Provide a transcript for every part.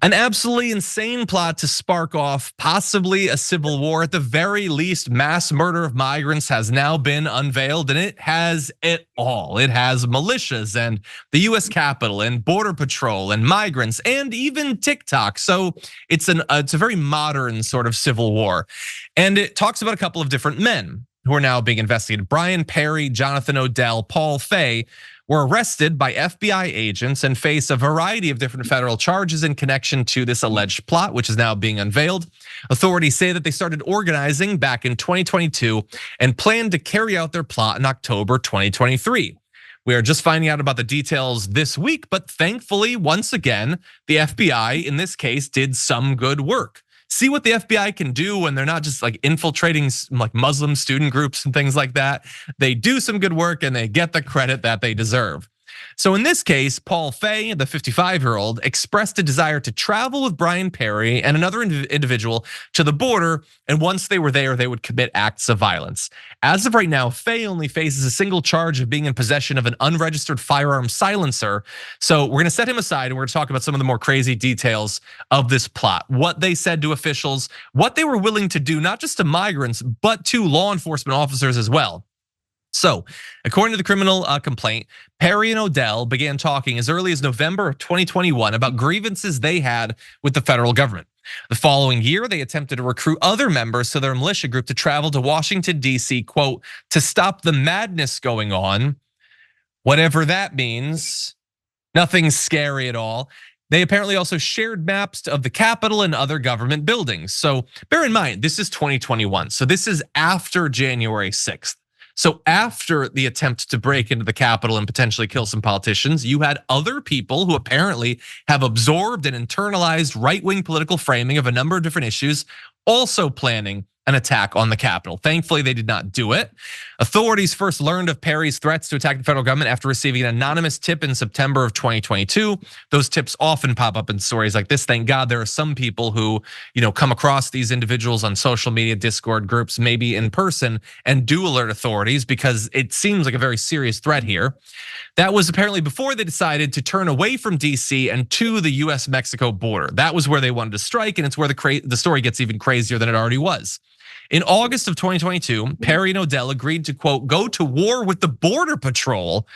An absolutely insane plot to spark off possibly a civil war, at the very least mass murder of migrants, has now been unveiled, and it has it all. It has militias and the US Capitol and Border Patrol and migrants and even TikTok. So it's a very modern sort of civil war. And it talks about a couple of different men who are now being investigated. Brian Perry, Jonathan Odell, Paul Fay were arrested by FBI agents and face a variety of different federal charges in connection to this alleged plot, which is now being unveiled. Authorities say that they started organizing back in 2022 and planned to carry out their plot in October 2023. We are just finding out about the details this week, but thankfully, once again, the FBI in this case did some good work. See what the FBI can do when they're not just like infiltrating like Muslim student groups and things like that. They do some good work and they get the credit that they deserve. So in this case, Paul Fay, the 55-year-old, expressed a desire to travel with Brian Perry and another individual to the border, and once they were there, they would commit acts of violence. As of right now, Fay only faces a single charge of being in possession of an unregistered firearm silencer. So we're gonna set him aside and we're gonna talk about some of the more crazy details of this plot, what they said to officials, what they were willing to do, not just to migrants, but to law enforcement officers as well. So, according to the criminal complaint, Perry and Odell began talking as early as November of 2021 about grievances they had with the federal government. The following year, they attempted to recruit other members to their militia group to travel to Washington, D.C., quote, to stop the madness going on, whatever that means. Nothing scary at all. They apparently also shared maps of the Capitol and other government buildings. So bear in mind, this is 2021. So this is after January 6th. So after the attempt to break into the Capitol and potentially kill some politicians, you had other people who apparently have absorbed and internalized right-wing political framing of a number of different issues, also planning an attack on the Capitol. Thankfully, they did not do it. Authorities first learned of Perry's threats to attack the federal government after receiving an anonymous tip in September of 2022. Those tips often pop up in stories like this. Thank God there are some people who, come across these individuals on social media, Discord groups, maybe in person, and do alert authorities because it seems like a very serious threat here. That was apparently before they decided to turn away from DC and to the US-Mexico border. That was where they wanted to strike, and it's where the story gets even crazier than it already was. In August of 2022, Perry and Odell agreed to, quote, go to war with the Border Patrol.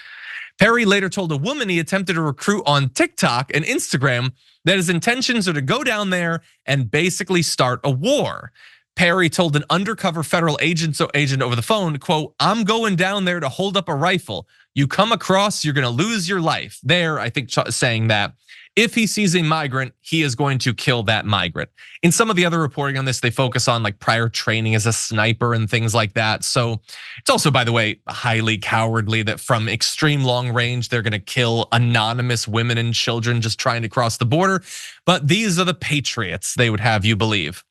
Perry later told a woman he attempted to recruit on TikTok and Instagram that his intentions are to go down there and basically start a war. Perry told an undercover federal agent over the phone, quote, I'm going down there to hold up a rifle. You come across, you're gonna lose your life. There, I think saying that if he sees a migrant, he is going to kill that migrant. In some of the other reporting on this, they focus on like prior training as a sniper and things like that. So it's also, by the way, highly cowardly that from extreme long range, they're gonna kill anonymous women and children just trying to cross the border. But these are the patriots, they would have you believe.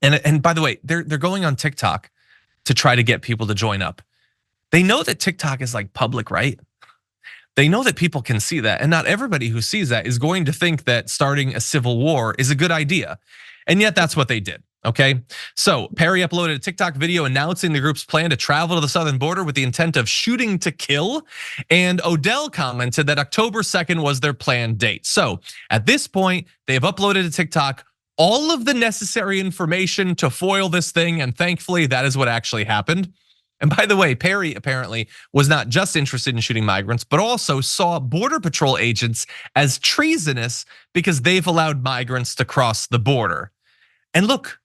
And by the way, they're going on TikTok to try to get people to join up. They know that TikTok is like public, right? They know that people can see that, and not everybody who sees that is going to think that starting a civil war is a good idea. And yet that's what they did, okay? So Perry uploaded a TikTok video announcing the group's plan to travel to the southern border with the intent of shooting to kill. And Odell commented that October 2nd was their planned date. So at this point, they have uploaded to TikTok all of the necessary information to foil this thing, and thankfully that is what actually happened. And by the way, Perry apparently was not just interested in shooting migrants, but also saw Border Patrol agents as treasonous because they've allowed migrants to cross the border. And look,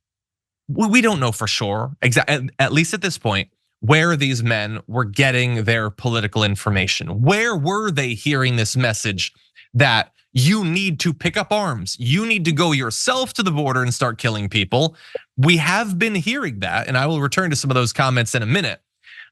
we don't know for sure, at least at this point, where these men were getting their political information. Where were they hearing this message that you need to pick up arms, you need to go yourself to the border and start killing people? We have been hearing that, and I will return to some of those comments in a minute.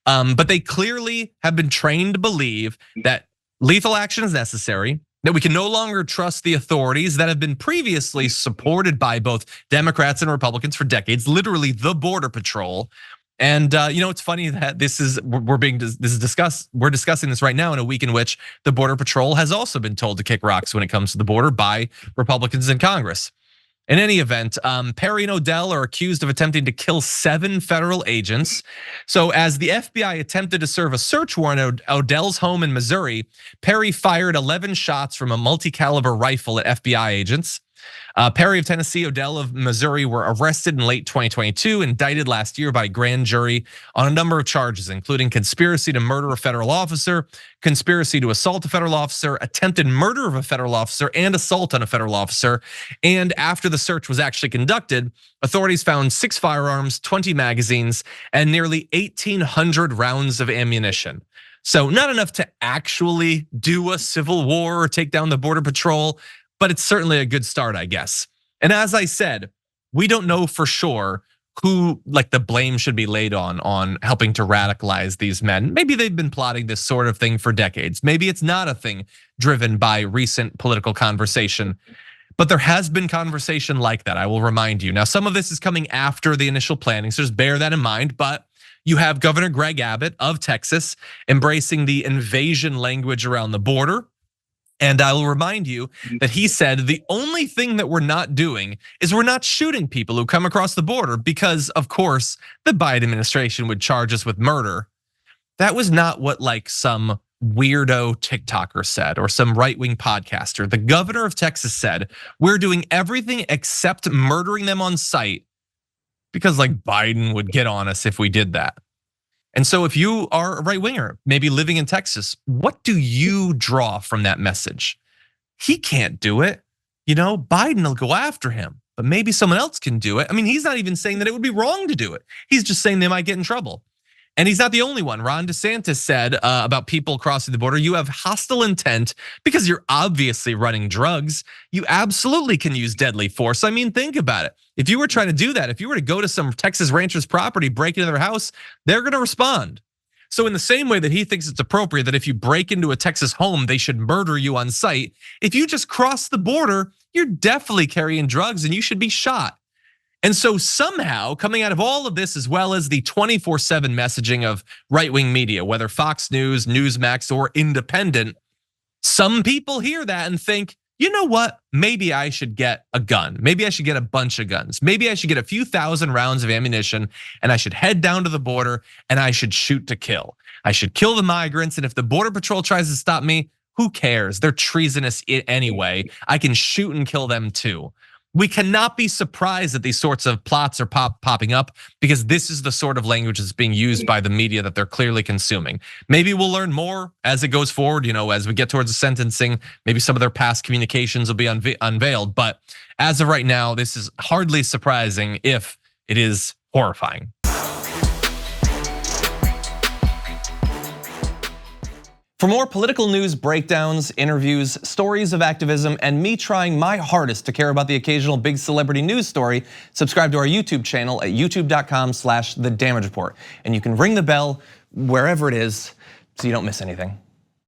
But they clearly have been trained to believe that lethal action is necessary, that we can no longer trust the authorities that have been previously supported by both Democrats and Republicans for decades, literally the Border Patrol. And it's funny that we're discussing this right now in a week in which the Border Patrol has also been told to kick rocks when it comes to the border by Republicans in Congress. In any event, Perry and Odell are accused of attempting to kill 7 federal agents. So as the FBI attempted to serve a search warrant at Odell's home in Missouri, Perry fired 11 shots from a multi-caliber rifle at FBI agents. Perry of Tennessee, Odell of Missouri were arrested in late 2022, indicted last year by grand jury on a number of charges, including conspiracy to murder a federal officer, conspiracy to assault a federal officer, attempted murder of a federal officer, and assault on a federal officer. And after the search was actually conducted, authorities found 6 firearms, 20 magazines, and nearly 1,800 rounds of ammunition. So not enough to actually do a civil war or take down the Border Patrol, but it's certainly a good start, I guess. And as I said, we don't know for sure who the blame should be laid on helping to radicalize these men. Maybe they've been plotting this sort of thing for decades. Maybe it's not a thing driven by recent political conversation. But there has been conversation like that, I will remind you. Now, some of this is coming after the initial planning, so just bear that in mind. But you have Governor Greg Abbott of Texas embracing the invasion language around the border. And I will remind you that he said the only thing that we're not doing is we're not shooting people who come across the border because, of course, the Biden administration would charge us with murder. That was not what some weirdo TikToker said or some right-wing podcaster. The governor of Texas said, we're doing everything except murdering them on sight because Biden would get on us if we did that. And so if you are a right-winger, maybe living in Texas, what do you draw from that message? He can't do it. Biden will go after him, but maybe someone else can do it. I mean, he's not even saying that it would be wrong to do it. He's just saying they might get in trouble. And he's not the only one. Ron DeSantis said about people crossing the border, you have hostile intent because you're obviously running drugs. You absolutely can use deadly force. I mean, think about it. If you were trying to do that, if you were to go to some Texas rancher's property, break into their house, they're gonna respond. So in the same way that he thinks it's appropriate that if you break into a Texas home, they should murder you on sight, if you just cross the border, you're definitely carrying drugs and you should be shot. And so somehow coming out of all of this, as well as the 24/7 messaging of right-wing media, whether Fox News, Newsmax, or Independent, some people hear that and think, you know what? Maybe I should get a gun. Maybe I should get a bunch of guns. Maybe I should get a few thousand rounds of ammunition and I should head down to the border and I should shoot to kill. I should kill the migrants, and if the Border Patrol tries to stop me, who cares? They're treasonous anyway. I can shoot and kill them too. We cannot be surprised that these sorts of plots are popping up because this is the sort of language that's being used by the media that they're clearly consuming. Maybe we'll learn more as it goes forward, as we get towards the sentencing, maybe some of their past communications will be unveiled. But as of right now, this is hardly surprising if it is horrifying. For more political news breakdowns, interviews, stories of activism, and me trying my hardest to care about the occasional big celebrity news story, subscribe to our YouTube channel at youtube.com/thedamagereport. And you can ring the bell wherever it is so you don't miss anything.